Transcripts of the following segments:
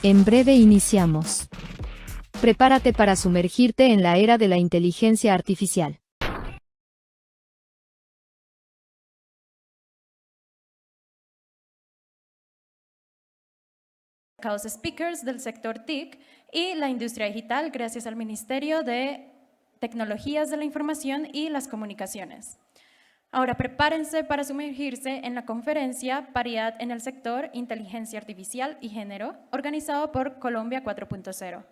En breve iniciamos. Prepárate para sumergirte en la era de la inteligencia artificial. Speakers del sector TIC y la industria digital gracias al Ministerio de Tecnologías de la Información y las Comunicaciones. Ahora prepárense para sumergirse en la conferencia Paridad en el sector Inteligencia Artificial y Género, organizado por Colombia 4.0.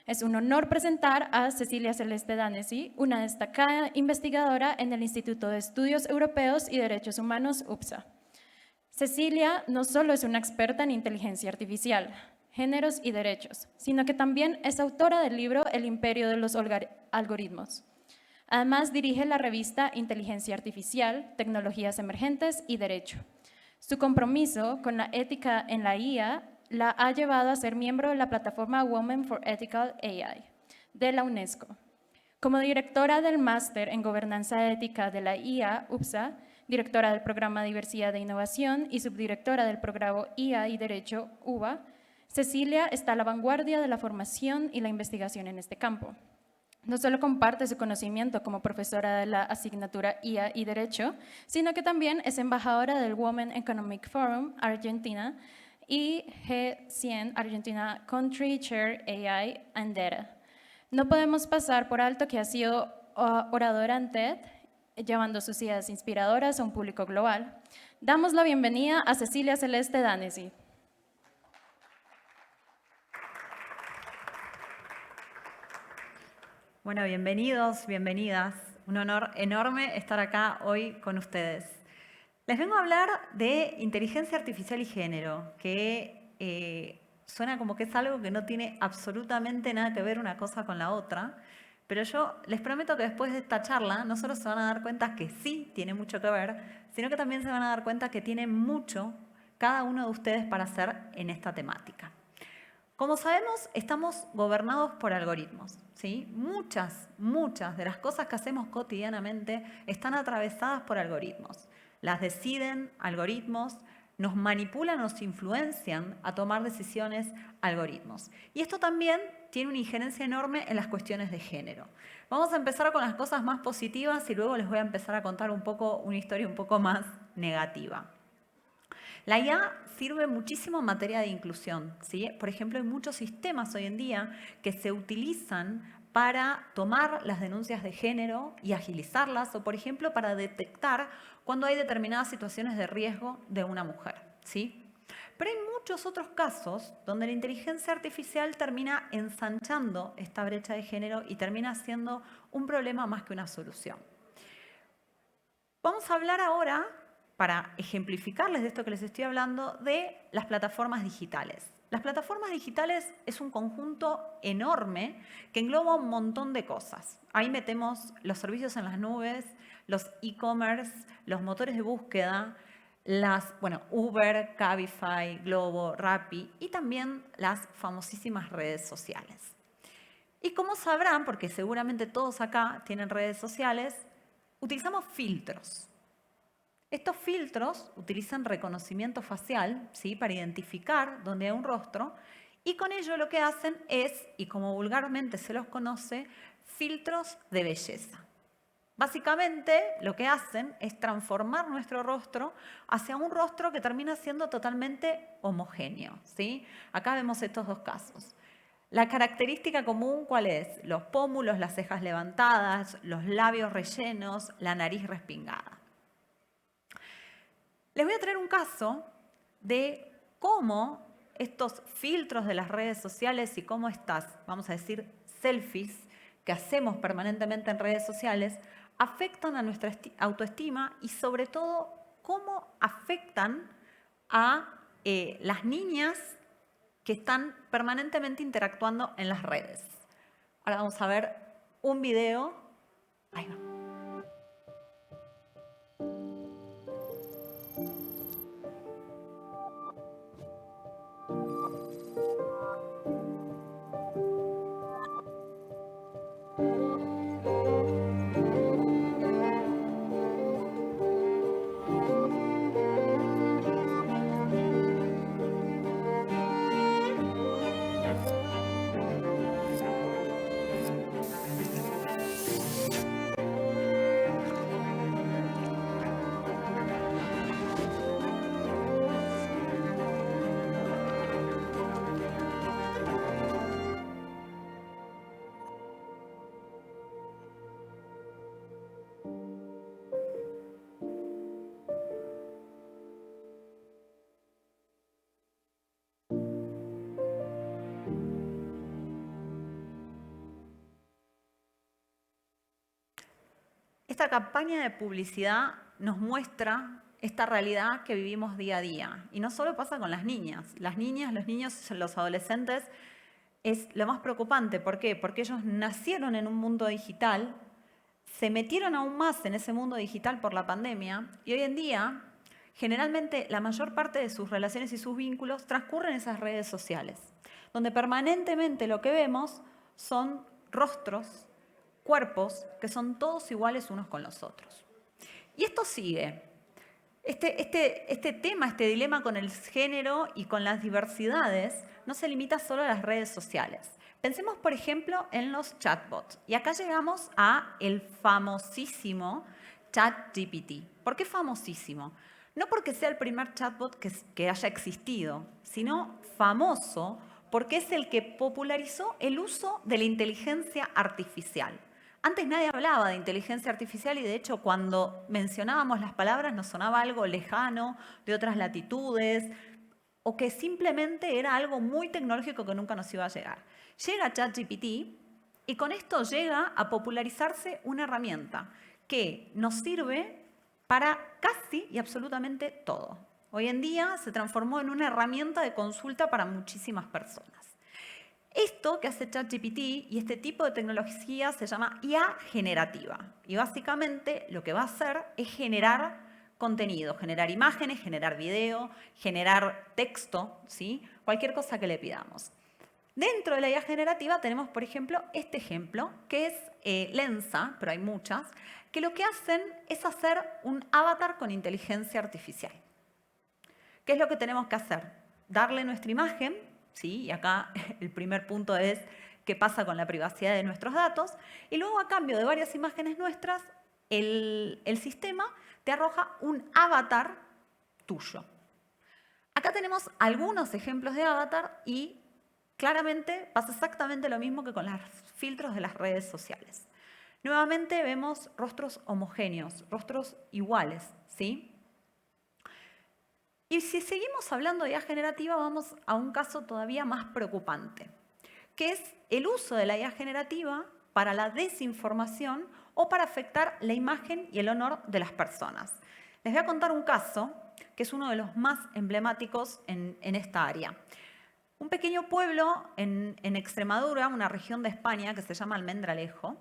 Es un honor presentar a Cecilia Celeste Danesi, una destacada investigadora en el Instituto de Estudios Europeos y Derechos Humanos, UPSA. Cecilia no solo es una experta en inteligencia artificial, géneros y derechos, sino que también es autora del libro El imperio de los algoritmos. Además, dirige la revista Inteligencia Artificial, Tecnologías Emergentes y Derecho. Su compromiso con la ética en la IA la ha llevado a ser miembro de la plataforma Women for Ethical AI de la UNESCO. Como directora del Máster en Gobernanza Ética de la IA, UPSA, directora del programa Diversidad e Innovación y subdirectora del programa IA y Derecho, UBA, Cecilia está a la vanguardia de la formación y la investigación en este campo. No solo comparte su conocimiento como profesora de la asignatura IA y Derecho, sino que también es embajadora del Women Economic Forum Argentina y G100 Argentina Country Chair AI and Data. No podemos pasar por alto que ha sido oradora en TED, llevando sus ideas inspiradoras a un público global. Damos la bienvenida a Cecilia Celeste Danesi. Bueno, bienvenidos, bienvenidas. Un honor enorme estar acá hoy con ustedes. Les vengo a hablar de inteligencia artificial y género, que suena como que es algo que no tiene absolutamente nada que ver una cosa con la otra, pero yo les prometo que después de esta charla no solo se van a dar cuenta que sí tiene mucho que ver, sino que también se van a dar cuenta que tiene mucho cada uno de ustedes para hacer en esta temática. Como sabemos, estamos gobernados por algoritmos, ¿sí? Muchas de las cosas que hacemos cotidianamente están atravesadas por algoritmos. Las deciden algoritmos, nos manipulan, nos influencian a tomar decisiones algoritmos. Y esto también tiene una injerencia enorme en las cuestiones de género. Vamos a empezar con las cosas más positivas y luego les voy a empezar a contar una historia un poco más negativa. La IA sirve muchísimo en materia de inclusión, ¿sí? Por ejemplo, hay muchos sistemas hoy en día que se utilizan para tomar las denuncias de género y agilizarlas, o por ejemplo, para detectar cuando hay determinadas situaciones de riesgo de una mujer, ¿sí? Pero hay muchos otros casos donde la inteligencia artificial termina ensanchando esta brecha de género y termina siendo un problema más que una solución. Vamos a hablar ahora, para ejemplificarles de esto que les estoy hablando, de las plataformas digitales. Las plataformas digitales es un conjunto enorme que engloba un montón de cosas. Ahí metemos los servicios en las nubes, los e-commerce, los motores de búsqueda, Uber, Cabify, Globo, Rappi y también las famosísimas redes sociales. Y como sabrán, porque seguramente todos acá tienen redes sociales, utilizamos filtros. Estos filtros utilizan reconocimiento facial, ¿sí?, para identificar dónde hay un rostro, y con ello lo que hacen es, y como vulgarmente se los conoce, filtros de belleza. Básicamente lo que hacen es transformar nuestro rostro hacia un rostro que termina siendo totalmente homogéneo, ¿sí? Acá vemos estos dos casos. La característica común, ¿cuál es? Los pómulos, las cejas levantadas, los labios rellenos, la nariz respingada. Les voy a traer un caso de cómo estos filtros de las redes sociales y cómo estas, vamos a decir, selfies que hacemos permanentemente en redes sociales afectan a nuestra autoestima y sobre todo cómo afectan a las niñas que están permanentemente interactuando en las redes. Ahora vamos a ver un video. Ahí va. esta campaña de publicidad nos muestra esta realidad que vivimos día a día. Y no solo pasa con las niñas, los niños, los adolescentes es lo más preocupante. ¿Por qué? Porque ellos nacieron en un mundo digital, se metieron aún más en ese mundo digital por la pandemia y hoy en día generalmente la mayor parte de sus relaciones y sus vínculos transcurren en esas redes sociales, donde permanentemente lo que vemos son rostros, cuerpos, que son todos iguales unos con los otros. Y esto sigue. Este tema, este dilema con el género y con las diversidades no se limita solo a las redes sociales. Pensemos, por ejemplo, en los chatbots. Y acá llegamos a el famosísimo ChatGPT. ¿Por qué famosísimo? No porque sea el primer chatbot que haya existido, sino famoso porque es el que popularizó el uso de la inteligencia artificial. Antes nadie hablaba de inteligencia artificial y de hecho cuando mencionábamos las palabras nos sonaba algo lejano, de otras latitudes, o que simplemente era algo muy tecnológico que nunca nos iba a llegar. Llega ChatGPT y con esto llega a popularizarse una herramienta que nos sirve para casi y absolutamente todo. Hoy en día se transformó en una herramienta de consulta para muchísimas personas. Esto que hace ChatGPT y este tipo de tecnología se llama IA generativa. Y básicamente lo que va a hacer es generar contenido, generar imágenes, generar video, generar texto, ¿sí? Cualquier cosa que le pidamos. Dentro de la IA generativa tenemos, por ejemplo, este ejemplo, que es Lensa, pero hay muchas, que lo que hacen es hacer un avatar con inteligencia artificial. ¿Qué es lo que tenemos que hacer? Darle nuestra imagen, ¿sí? Y acá el primer punto es qué pasa con la privacidad de nuestros datos, y luego a cambio de varias imágenes nuestras, el sistema te arroja un avatar tuyo. Acá tenemos algunos ejemplos de avatar y claramente pasa exactamente lo mismo que con los filtros de las redes sociales. Nuevamente vemos rostros homogéneos, rostros iguales, ¿sí? Y si seguimos hablando de IA generativa, vamos a un caso todavía más preocupante, que es el uso de la IA generativa para la desinformación o para afectar la imagen y el honor de las personas. Les voy a contar un caso que es uno de los más emblemáticos en esta área. Un pequeño pueblo en Extremadura, una región de España que se llama Almendralejo,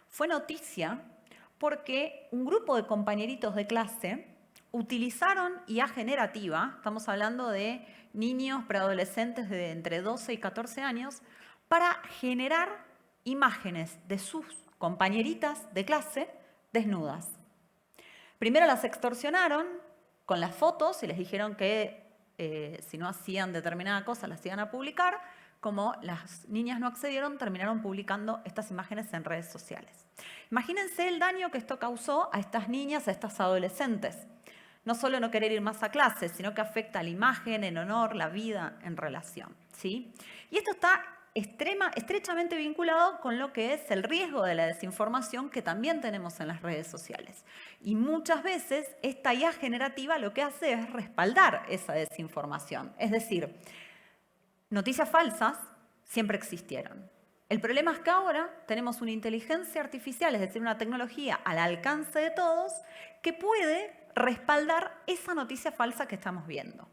fue noticia porque un grupo de compañeritos de clase utilizaron IA generativa, estamos hablando de niños preadolescentes de entre 12 y 14 años, para generar imágenes de sus compañeritas de clase desnudas. Primero las extorsionaron con las fotos y les dijeron que si no hacían determinada cosa las iban a publicar. Como las niñas no accedieron, terminaron publicando estas imágenes en redes sociales. Imagínense el daño que esto causó a estas niñas, a estas adolescentes. No solo no querer ir más a clases, sino que afecta a la imagen, el honor, la vida en relación, ¿sí? Y esto está estrechamente vinculado con lo que es el riesgo de la desinformación que también tenemos en las redes sociales. Y muchas veces esta IA generativa lo que hace es respaldar esa desinformación. Es decir, noticias falsas siempre existieron. El problema es que ahora tenemos una inteligencia artificial, es decir, una tecnología al alcance de todos que puede respaldar esa noticia falsa que estamos viendo.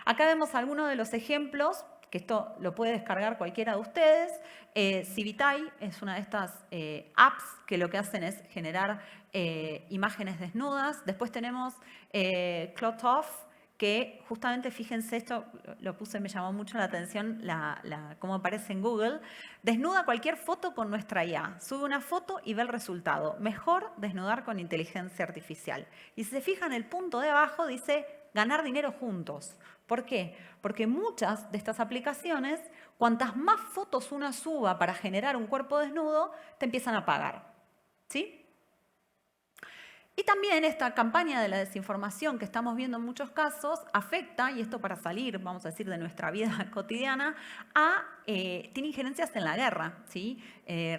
Acá vemos algunos de los ejemplos, que esto lo puede descargar cualquiera de ustedes. Civitai es una de estas apps que lo que hacen es generar imágenes desnudas. Después tenemos Clothoff, que justamente, fíjense, esto lo puse, me llamó mucho la atención cómo aparece en Google. Desnuda cualquier foto con nuestra IA. Sube una foto y ve el resultado. Mejor desnudar con inteligencia artificial. Y si se fijan, el punto de abajo dice ganar dinero juntos. ¿Por qué? Porque muchas de estas aplicaciones, cuantas más fotos una suba para generar un cuerpo desnudo, te empiezan a pagar. ¿Sí? Y también esta campaña de la desinformación que estamos viendo en muchos casos afecta, y esto para salir, vamos a decir, de nuestra vida cotidiana, tiene injerencias en la guerra, ¿sí?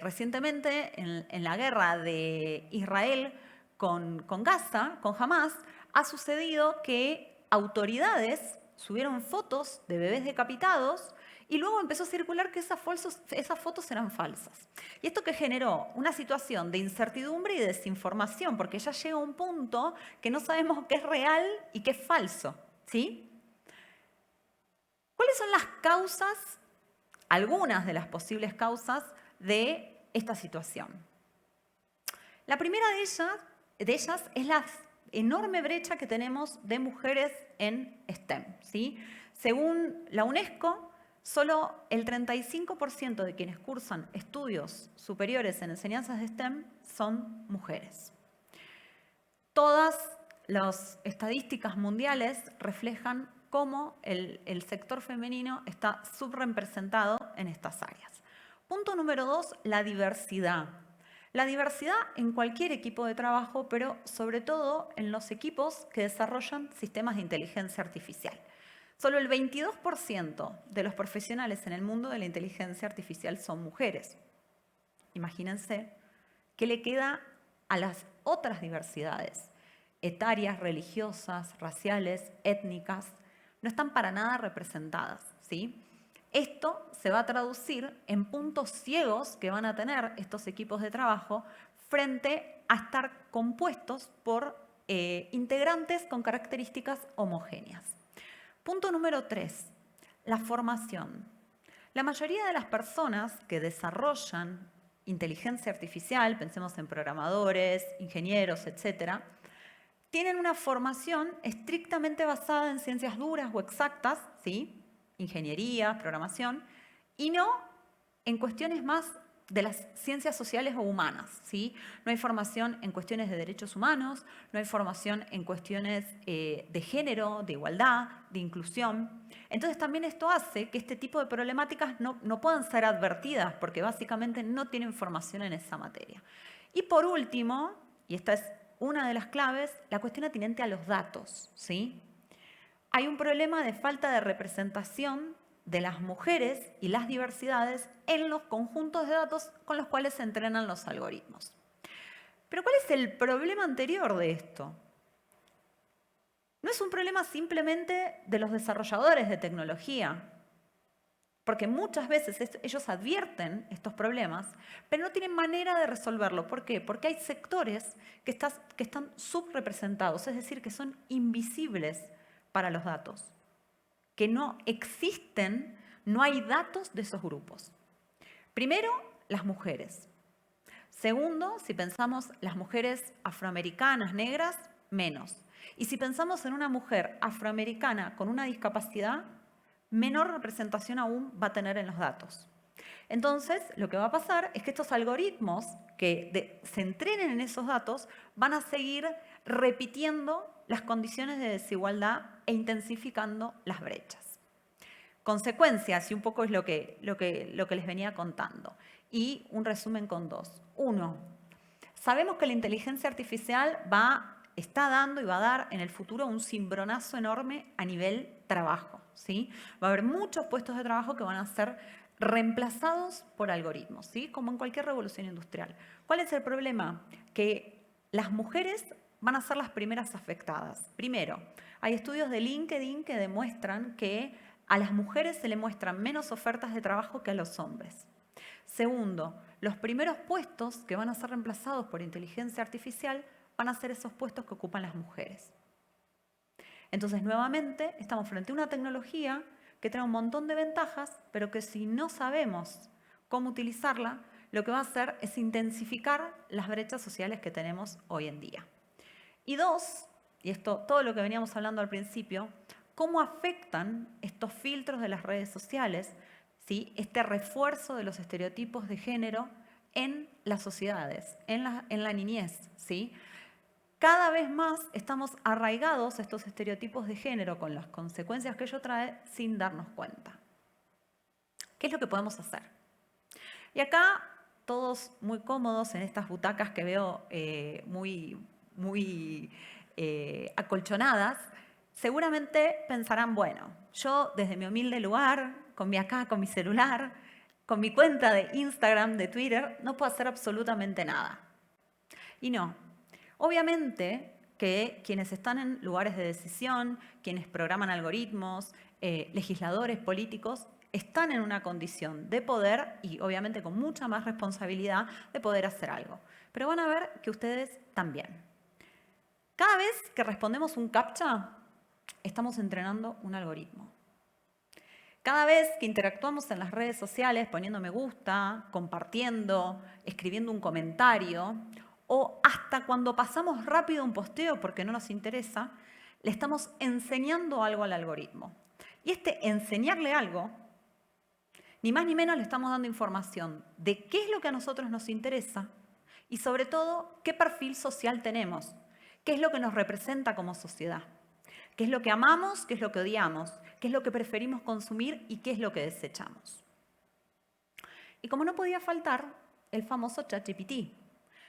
Recientemente, en la guerra de Israel con Gaza, con Hamas, ha sucedido que autoridades subieron fotos de bebés decapitados y luego empezó a circular que esas fotos eran falsas. Y esto que generó una situación de incertidumbre y desinformación, porque ya llega un punto que no sabemos qué es real y qué es falso, ¿sí? ¿Cuáles son las causas, algunas de las posibles causas de esta situación? La primera de ellas es la enorme brecha que tenemos de mujeres en STEM, ¿sí? Según la UNESCO, solo el 35% de quienes cursan estudios superiores en enseñanzas de STEM son mujeres. Todas las estadísticas mundiales reflejan cómo el sector femenino está subrepresentado en estas áreas. Punto número 2, la diversidad. La diversidad en cualquier equipo de trabajo, pero sobre todo en los equipos que desarrollan sistemas de inteligencia artificial. Solo el 22% de los profesionales en el mundo de la inteligencia artificial son mujeres. Imagínense qué le queda a las otras diversidades, etarias, religiosas, raciales, étnicas, no están para nada representadas, ¿sí? Esto se va a traducir en puntos ciegos que van a tener estos equipos de trabajo frente a estar compuestos por integrantes con características homogéneas. Punto número 3, la formación. La mayoría de las personas que desarrollan inteligencia artificial, pensemos en programadores, ingenieros, etcétera, tienen una formación estrictamente basada en ciencias duras o exactas, ¿sí? Ingeniería, programación, y no en cuestiones más de las ciencias sociales o humanas, ¿sí? No hay formación en cuestiones de derechos humanos, no hay formación en cuestiones de género, de igualdad, de inclusión. Entonces también esto hace que este tipo de problemáticas no puedan ser advertidas porque básicamente no tienen formación en esa materia. Y por último, y esta es una de las claves, la cuestión atinente a los datos, ¿sí? Hay un problema de falta de representación de las mujeres y las diversidades en los conjuntos de datos con los cuales se entrenan los algoritmos. Pero ¿cuál es el problema anterior de esto? No es un problema simplemente de los desarrolladores de tecnología, porque muchas veces ellos advierten estos problemas, pero no tienen manera de resolverlo. ¿Por qué? Porque hay sectores que están subrepresentados, es decir, que son invisibles para los datos, que no existen, no hay datos de esos grupos. Primero, las mujeres. Segundo, si pensamos las mujeres afroamericanas, negras, menos. Y si pensamos en una mujer afroamericana con una discapacidad, menor representación aún va a tener en los datos. Entonces, lo que va a pasar es que estos algoritmos que se entrenen en esos datos van a seguir repitiendo las condiciones de desigualdad e intensificando las brechas. Consecuencias, y un poco es lo que les venía contando. Y un resumen con 2. 1. Sabemos que la inteligencia artificial está dando y va a dar en el futuro un cimbronazo enorme a nivel trabajo, ¿sí? Va a haber muchos puestos de trabajo que van a ser reemplazados por algoritmos, ¿sí? Como en cualquier revolución industrial. ¿Cuál es el problema? Que las mujeres van a ser las primeras afectadas. Primero, hay estudios de LinkedIn que demuestran que a las mujeres se le muestran menos ofertas de trabajo que a los hombres. Segundo, los primeros puestos que van a ser reemplazados por inteligencia artificial van a ser esos puestos que ocupan las mujeres. Entonces, nuevamente, estamos frente a una tecnología que trae un montón de ventajas, pero que si no sabemos cómo utilizarla, lo que va a hacer es intensificar las brechas sociales que tenemos hoy en día. Y 2, y esto todo lo que veníamos hablando al principio, cómo afectan estos filtros de las redes sociales, ¿sí? Este refuerzo de los estereotipos de género en las sociedades, en la niñez, ¿sí? Cada vez más estamos arraigados a estos estereotipos de género con las consecuencias que ello trae sin darnos cuenta. ¿Qué es lo que podemos hacer? Y acá, todos muy cómodos en estas butacas que veo muy acolchonadas, seguramente pensarán, bueno, yo desde mi humilde lugar, con mi celular, con mi cuenta de Instagram, de Twitter, no puedo hacer absolutamente nada. Y no. Obviamente que quienes están en lugares de decisión, quienes programan algoritmos, legisladores, políticos, están en una condición de poder y obviamente con mucha más responsabilidad de poder hacer algo. Pero van a ver que ustedes también. Cada vez que respondemos un CAPTCHA, estamos entrenando un algoritmo. Cada vez que interactuamos en las redes sociales poniendo me gusta, compartiendo, escribiendo un comentario, o hasta cuando pasamos rápido un posteo porque no nos interesa, le estamos enseñando algo al algoritmo. Y este enseñarle algo, ni más ni menos le estamos dando información de qué es lo que a nosotros nos interesa y sobre todo qué perfil social tenemos, qué es lo que nos representa como sociedad, qué es lo que amamos, qué es lo que odiamos, qué es lo que preferimos consumir y qué es lo que desechamos. Y como no podía faltar, el famoso ChatGPT.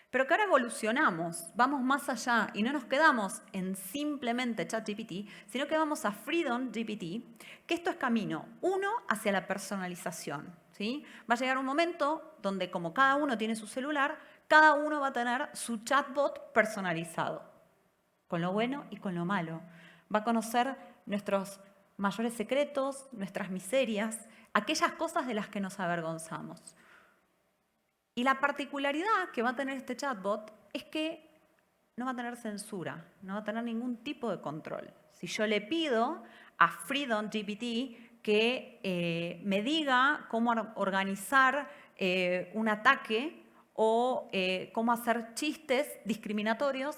Pero que ahora evolucionamos, vamos más allá y no nos quedamos en simplemente ChatGPT, sino que vamos a FreedomGPT, que esto es camino, uno, hacia la personalización. ¿Sí? Va a llegar un momento donde como cada uno tiene su celular, cada uno va a tener su chatbot personalizado, con lo bueno y con lo malo. Va a conocer nuestros mayores secretos, nuestras miserias, aquellas cosas de las que nos avergonzamos. Y la particularidad que va a tener este chatbot es que no va a tener censura, no va a tener ningún tipo de control. Si yo le pido a FreedomGPT que me diga cómo organizar un ataque o cómo hacer chistes discriminatorios,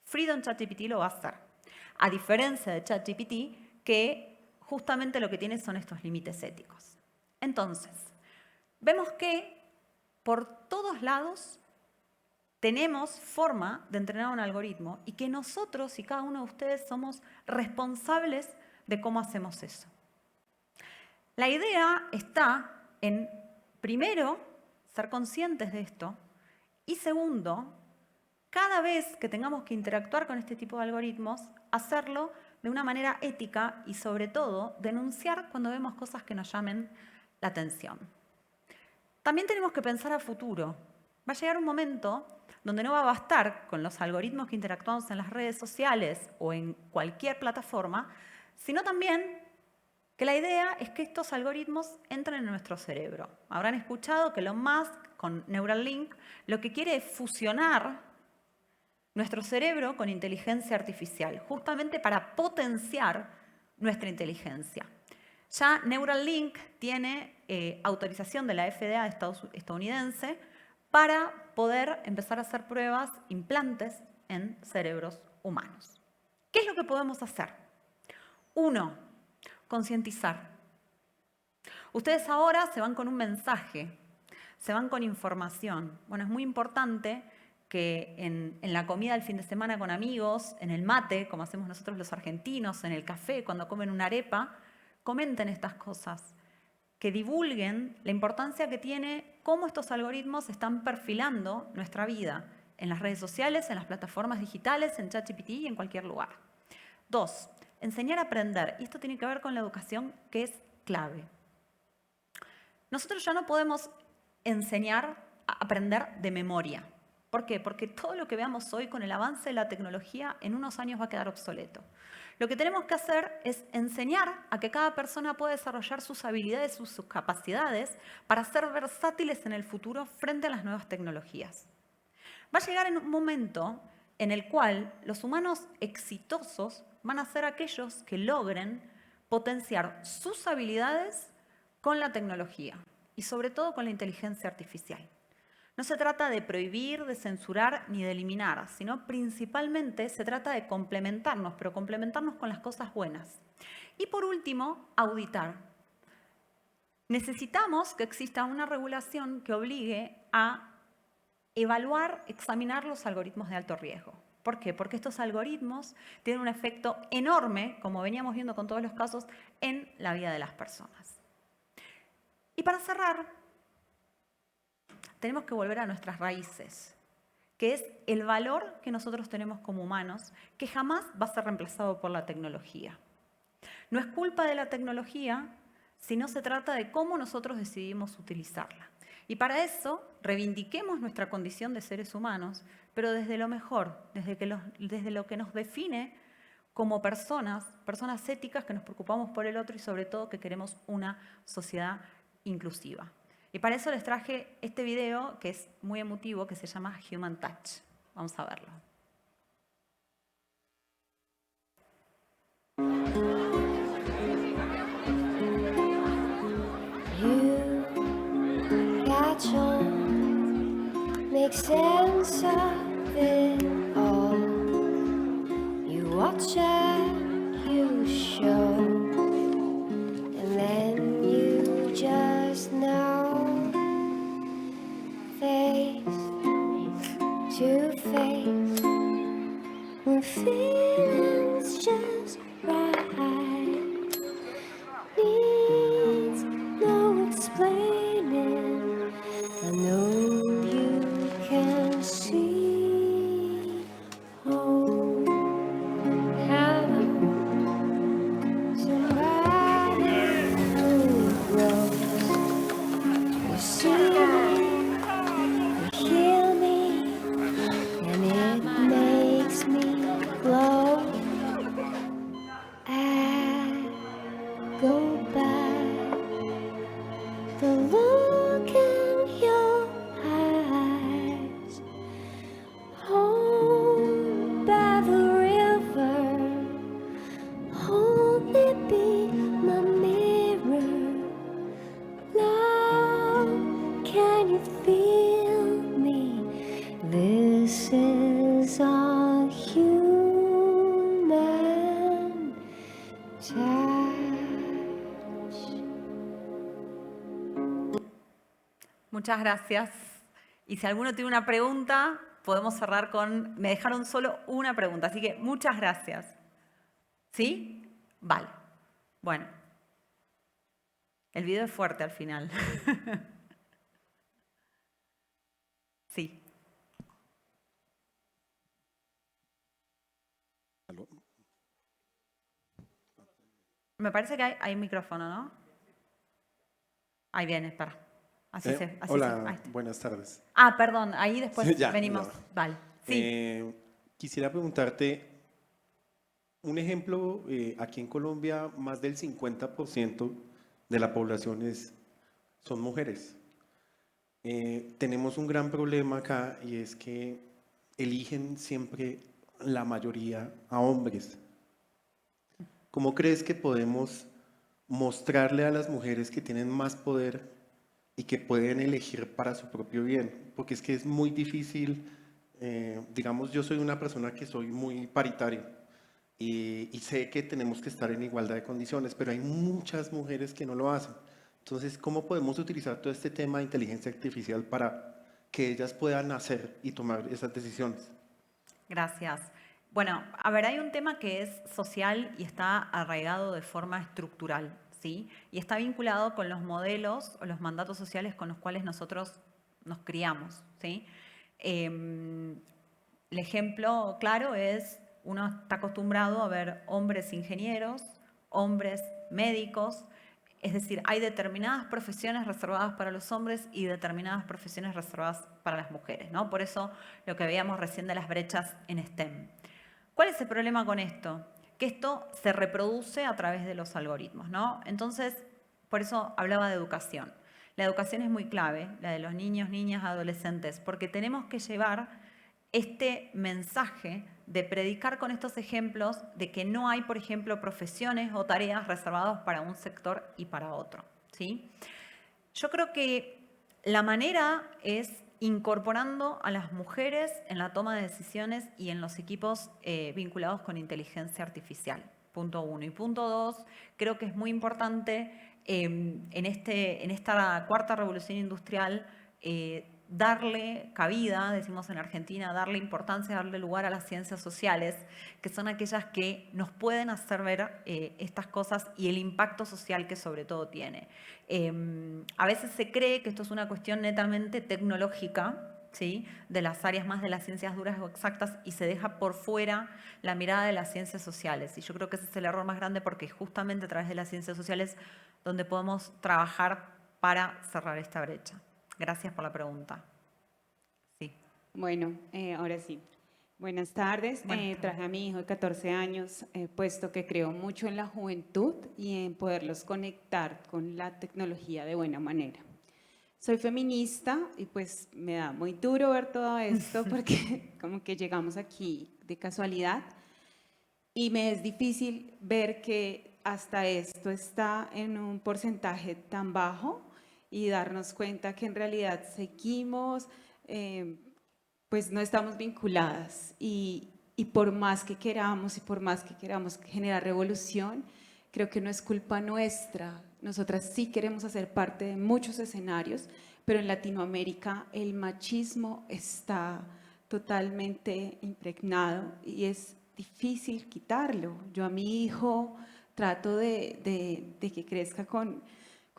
FreedomChatGPT lo va a hacer. A diferencia de ChatGPT, que justamente lo que tiene son estos límites éticos. Entonces, vemos que por todos lados tenemos forma de entrenar un algoritmo y que nosotros y cada uno de ustedes somos responsables de cómo hacemos eso. La idea está en, primero, ser conscientes de esto y segundo, cada vez que tengamos que interactuar con este tipo de algoritmos, hacerlo de una manera ética y sobre todo denunciar cuando vemos cosas que nos llamen la atención. También tenemos que pensar a futuro. Va a llegar un momento donde no va a bastar con los algoritmos que interactuamos en las redes sociales o en cualquier plataforma, sino también que la idea es que estos algoritmos entren en nuestro cerebro. Habrán escuchado que Elon Musk, con Neuralink, lo que quiere es fusionar nuestro cerebro con inteligencia artificial, justamente para potenciar nuestra inteligencia. Ya Neuralink tiene autorización de la FDA estadounidense para poder empezar a hacer pruebas, implantes en cerebros humanos. ¿Qué es lo que podemos hacer? Uno, concientizar. Ustedes ahora se van con un mensaje, se van con información. Bueno, es muy importante que en la comida del fin de semana con amigos, en el mate, como hacemos nosotros los argentinos, en el café, cuando comen una arepa, comenten estas cosas, que divulguen la importancia que tiene cómo estos algoritmos están perfilando nuestra vida en las redes sociales, en las plataformas digitales, en ChatGPT y en cualquier lugar. Dos, enseñar a aprender. Y esto tiene que ver con la educación, que es clave. Nosotros ya no podemos enseñar a aprender de memoria. ¿Por qué? Porque todo lo que veamos hoy con el avance de la tecnología en unos años va a quedar obsoleto. Lo que tenemos que hacer es enseñar a que cada persona pueda desarrollar sus habilidades, sus capacidades para ser versátiles en el futuro frente a las nuevas tecnologías. Va a llegar en un momento en el cual los humanos exitosos van a ser aquellos que logren potenciar sus habilidades con la tecnología y sobre todo con la inteligencia artificial. No se trata de prohibir, de censurar ni de eliminar, sino principalmente se trata de complementarnos, pero complementarnos con las cosas buenas. Y por último, auditar. Necesitamos que exista una regulación que obligue a evaluar, examinar los algoritmos de alto riesgo. ¿Por qué? Porque estos algoritmos tienen un efecto enorme, como veníamos viendo con todos los casos, en la vida de las personas. Y para cerrar, tenemos que volver a nuestras raíces, que es el valor que nosotros tenemos como humanos, que jamás va a ser reemplazado por la tecnología. No es culpa de la tecnología, sino se trata de cómo nosotros decidimos utilizarla. Y para eso, reivindiquemos nuestra condición de seres humanos, pero desde lo mejor, desde lo que nos define como personas éticas que nos preocupamos por el otro y sobre todo que queremos una sociedad inclusiva. Y para eso les traje este video que es muy emotivo, que se llama Human Touch. Vamos a verlo. You catch on, make sense of it all. You watch and you show, and then you just know, face to face, when feelings just right, needs no explaining. I know you can see. Oh, hello, somebody who grows. You see me, you hear me, and it makes me glow. I go by the look in your eyes, home by the river, hold me be my mirror. Love, can you feel me? This is our human touch. Muchas gracias. Y si alguno tiene una pregunta, podemos cerrar con... Me dejaron solo una pregunta, así que muchas gracias. ¿Sí? Vale. Bueno. El video es fuerte al final. Sí. ¿Aló? Me parece que hay micrófono, ¿no? Ahí viene, espera. Así Hola, ahí está. buenas tardes. Ah, perdón, ahí después Sí, ya, venimos. ya. Vale. Sí. Quisiera preguntarte un ejemplo. Aquí en Colombia, más del 50% de la población son mujeres. Tenemos un gran problema acá y es que eligen siempre la mayoría a hombres. ¿Cómo crees que podemos mostrarle a las mujeres que tienen más poder y que pueden elegir para su propio bien? Porque es que es muy difícil, digamos, yo soy una persona que soy muy paritario y sé que tenemos que estar en igualdad de condiciones, pero hay muchas mujeres que no lo hacen. Entonces, ¿cómo podemos utilizar todo este tema de inteligencia artificial para que ellas puedan hacer y tomar esas decisiones? Gracias. Bueno, a ver, hay un tema que es social y está arraigado de forma estructural, ¿sí? Y está vinculado con los modelos o los mandatos sociales con los cuales nosotros nos criamos, ¿sí? El ejemplo claro es, uno está acostumbrado a ver hombres ingenieros, hombres médicos, es decir, hay determinadas profesiones reservadas para los hombres y determinadas profesiones reservadas para las mujeres, ¿no? Por eso lo que veíamos recién de las brechas en STEM. ¿Cuál es el problema con esto? Que esto se reproduce a través de los algoritmos, ¿no? Entonces, por eso hablaba de educación. La educación es muy clave, la de los niños, niñas, adolescentes, porque tenemos que llevar este mensaje de predicar con estos ejemplos de que no hay, por ejemplo, profesiones o tareas reservadas para un sector y para otro, ¿sí? Yo creo que la manera es incorporando a las mujeres en la toma de decisiones y en los equipos vinculados con inteligencia artificial. Punto 1. Y punto 2, creo que es muy importante en esta cuarta revolución industrial darle cabida, decimos en Argentina, darle importancia, darle lugar a las ciencias sociales, que son aquellas que nos pueden hacer ver estas cosas y el impacto social que sobre todo tiene. A veces se cree que esto es una cuestión netamente tecnológica, ¿sí? De las áreas más de las ciencias duras o exactas y se deja por fuera la mirada de las ciencias sociales. Y yo creo que ese es el error más grande porque es justamente a través de las ciencias sociales donde podemos trabajar para cerrar esta brecha. Gracias por la pregunta. Sí. Bueno, ahora sí. Buenas tardes. Buenas tardes. Traje a mi hijo de 14 años, puesto que creo mucho en la juventud y en poderlos conectar con la tecnología de buena manera. Soy feminista y pues me da muy duro ver todo esto porque como que llegamos aquí de casualidad y me es difícil ver que hasta esto está en un porcentaje tan bajo y darnos cuenta que en realidad seguimos, pues no estamos vinculadas y por más que queramos y por más que queramos generar revolución, creo que no es culpa nuestra. Nosotras sí queremos hacer parte de muchos escenarios, pero en Latinoamérica el machismo está totalmente impregnado y es difícil quitarlo. Yo a mi hijo trato de que crezca con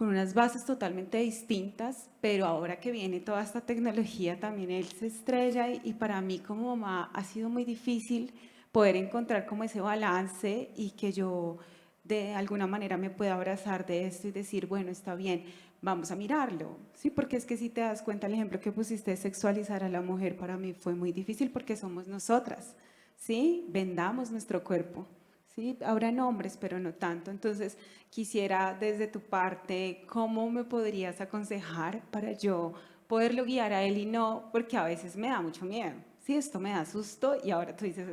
unas bases totalmente distintas, pero ahora que viene toda esta tecnología también él se estrella y para mí como mamá ha sido muy difícil poder encontrar como ese balance y que yo de alguna manera me pueda abrazar de esto y decir, bueno, está bien, vamos a mirarlo, ¿sí? Porque es que si te das cuenta, el ejemplo que pusiste de sexualizar a la mujer para mí fue muy difícil porque somos nosotras, ¿sí? Vendamos nuestro cuerpo. ¿Sí? Habrán hombres, pero no tanto. Entonces, quisiera desde tu parte, ¿cómo me podrías aconsejar para yo poderlo guiar a él y no? Porque a veces me da mucho miedo. Sí, esto me da susto y ahora tú dices,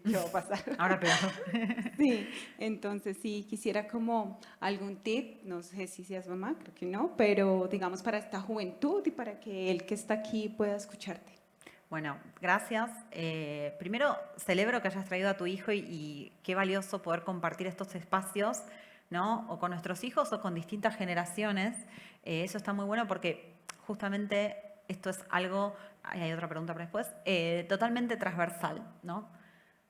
¿qué va a pasar? Ahora peor. Sí, entonces sí, quisiera como algún tip, no sé si seas mamá, creo que no, pero digamos para esta juventud y para que él que está aquí pueda escucharte. Bueno, gracias. Primero, celebro que hayas traído a tu hijo y qué valioso poder compartir estos espacios, ¿no? O con nuestros hijos o con distintas generaciones. Eso está muy bueno porque justamente esto es algo, hay otra pregunta para después, totalmente transversal, ¿no?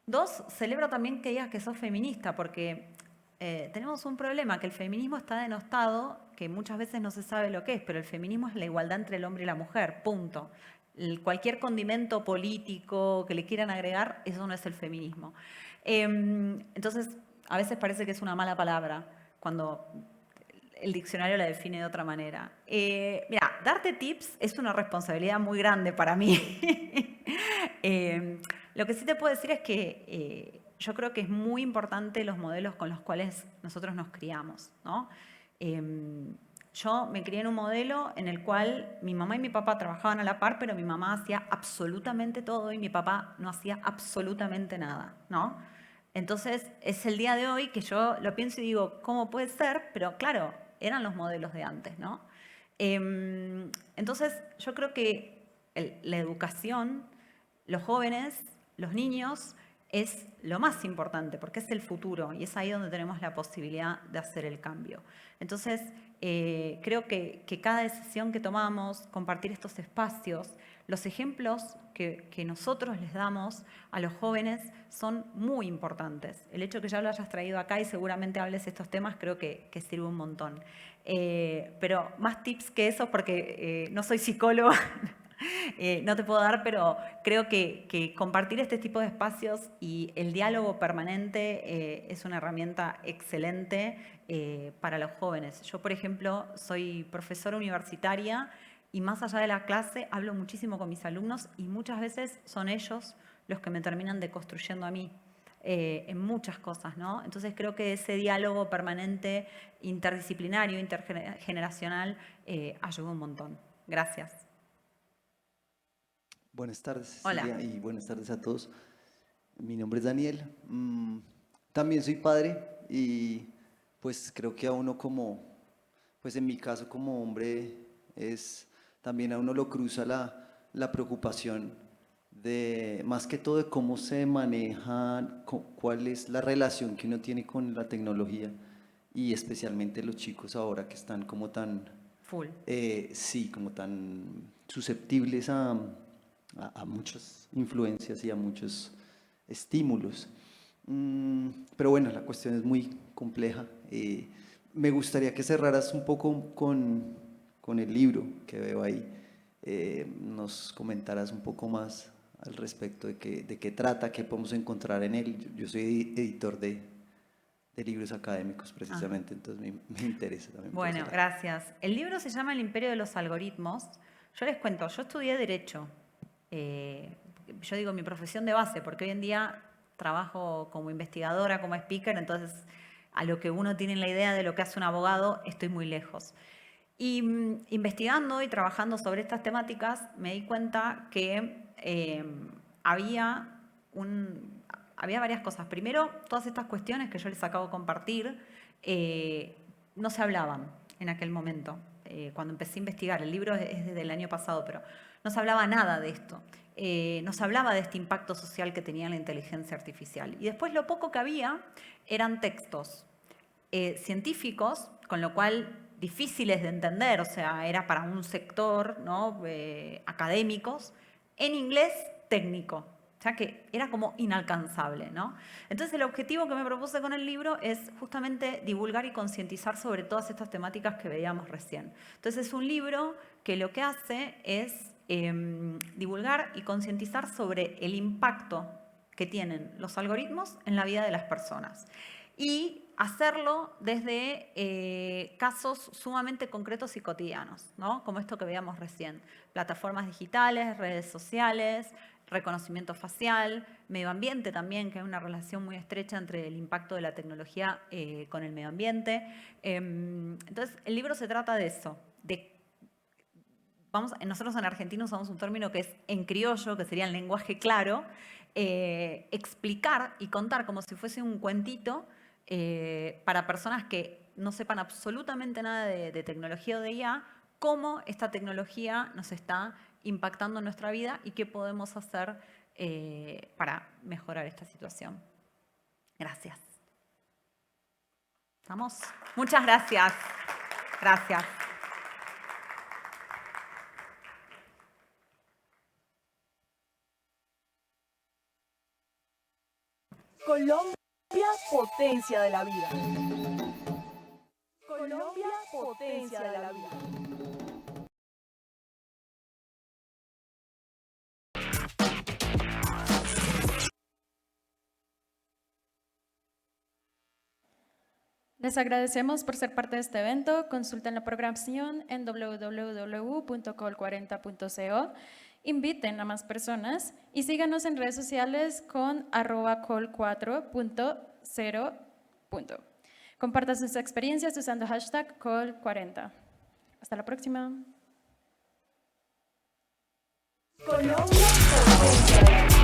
Dos, celebro también que digas que sos feminista porque tenemos un problema, que el feminismo está denostado, que muchas veces no se sabe lo que es, pero el feminismo es la igualdad entre el hombre y la mujer, punto. Cualquier condimento político que le quieran agregar, eso no es el feminismo. Entonces, a veces parece que es una mala palabra cuando el diccionario la define de otra manera. Mira, darte tips es una responsabilidad muy grande para mí. Lo que sí te puedo decir es que yo creo que es muy importante los modelos con los cuales nosotros nos criamos, ¿no? Yo me crié en un modelo en el cual mi mamá y mi papá trabajaban a la par, pero mi mamá hacía absolutamente todo y mi papá no hacía absolutamente nada, ¿no? Entonces es el día de hoy que yo lo pienso y digo, ¿cómo puede ser? Pero claro, eran los modelos de antes, ¿no? Entonces yo creo que la educación, los jóvenes, los niños, es lo más importante porque es el futuro y es ahí donde tenemos la posibilidad de hacer el cambio. Entonces, creo que cada decisión que tomamos, compartir estos espacios, los ejemplos que nosotros les damos a los jóvenes son muy importantes. El hecho que ya lo hayas traído acá y seguramente hables estos temas creo que sirve un montón. Pero más tips que eso porque no soy psicóloga. No te puedo dar, pero creo que compartir este tipo de espacios y el diálogo permanente es una herramienta excelente para los jóvenes. Yo, por ejemplo, soy profesora universitaria y más allá de la clase hablo muchísimo con mis alumnos y muchas veces son ellos los que me terminan deconstruyendo a mí. En muchas cosas, ¿no? Entonces creo que ese diálogo permanente, interdisciplinario, intergeneracional, ayuda un montón. Gracias. Buenas tardes, Hola. Cecilia, y buenas tardes a todos. Mi nombre es Daniel. También soy padre y pues creo que a uno como, pues en mi caso como hombre, también a uno lo cruza la preocupación de, más que todo, de cómo se maneja, cuál es la relación que uno tiene con la tecnología y especialmente los chicos ahora que están como tan, Full. sí, como tan susceptibles a muchas influencias y a muchos estímulos. Pero bueno, la cuestión es muy compleja. Me gustaría que cerraras un poco con el libro que veo ahí. Nos comentaras un poco más al respecto de qué trata, qué podemos encontrar en él. Yo soy editor de libros académicos precisamente, entonces me interesa también. Bueno, gracias. El libro se llama El Imperio de los Algoritmos. Yo les cuento, yo estudié Derecho. yo digo mi profesión de base, porque hoy en día trabajo como investigadora, como speaker, entonces a lo que uno tiene la idea de lo que hace un abogado, estoy muy lejos. Y investigando y trabajando sobre estas temáticas, me di cuenta que había varias cosas. Primero, todas estas cuestiones que yo les acabo de compartir no se hablaban en aquel momento. Cuando empecé a investigar, el libro es desde el año pasado, pero no se hablaba nada de esto. No se hablaba de este impacto social que tenía la inteligencia artificial. Y después lo poco que había eran textos científicos, con lo cual difíciles de entender, o sea, era para un sector, ¿no? Académicos, en inglés técnico, o sea que era como inalcanzable, ¿no? Entonces el objetivo que me propuse con el libro es justamente divulgar y concientizar sobre todas estas temáticas que veíamos recién. Entonces es un libro que lo que hace es divulgar y concientizar sobre el impacto que tienen los algoritmos en la vida de las personas. Y hacerlo desde casos sumamente concretos y cotidianos, ¿no? Como esto que veíamos recién. Plataformas digitales, redes sociales, reconocimiento facial, medio ambiente también, que hay una relación muy estrecha entre el impacto de la tecnología con el medio ambiente. Entonces, el libro se trata de eso, nosotros en Argentina usamos un término que es en criollo, que sería el lenguaje claro, explicar y contar como si fuese un cuentito para personas que no sepan absolutamente nada de tecnología o de IA, cómo esta tecnología nos está impactando en nuestra vida y qué podemos hacer para mejorar esta situación. Gracias. ¿Estamos? Muchas gracias. Gracias. Colombia, potencia de la vida. Colombia, potencia de la vida. Les agradecemos por ser parte de este evento. Consulten la programación en www.col40.co. Inviten a más personas y síganos en redes sociales con @col4.0. Compartan sus experiencias usando #col40. Hasta la próxima. Colombia, potencia de la vida.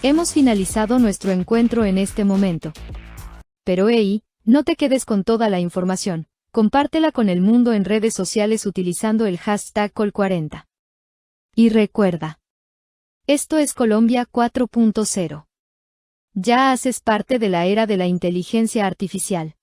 Hemos finalizado nuestro encuentro en este momento. Hemos finalizado nuestro encuentro en este momento. Pero hey, no te quedes con toda la información. Compártela con el mundo en redes sociales utilizando el #Col40. Y recuerda, esto es Colombia 4.0. Ya haces parte de la era de la inteligencia artificial.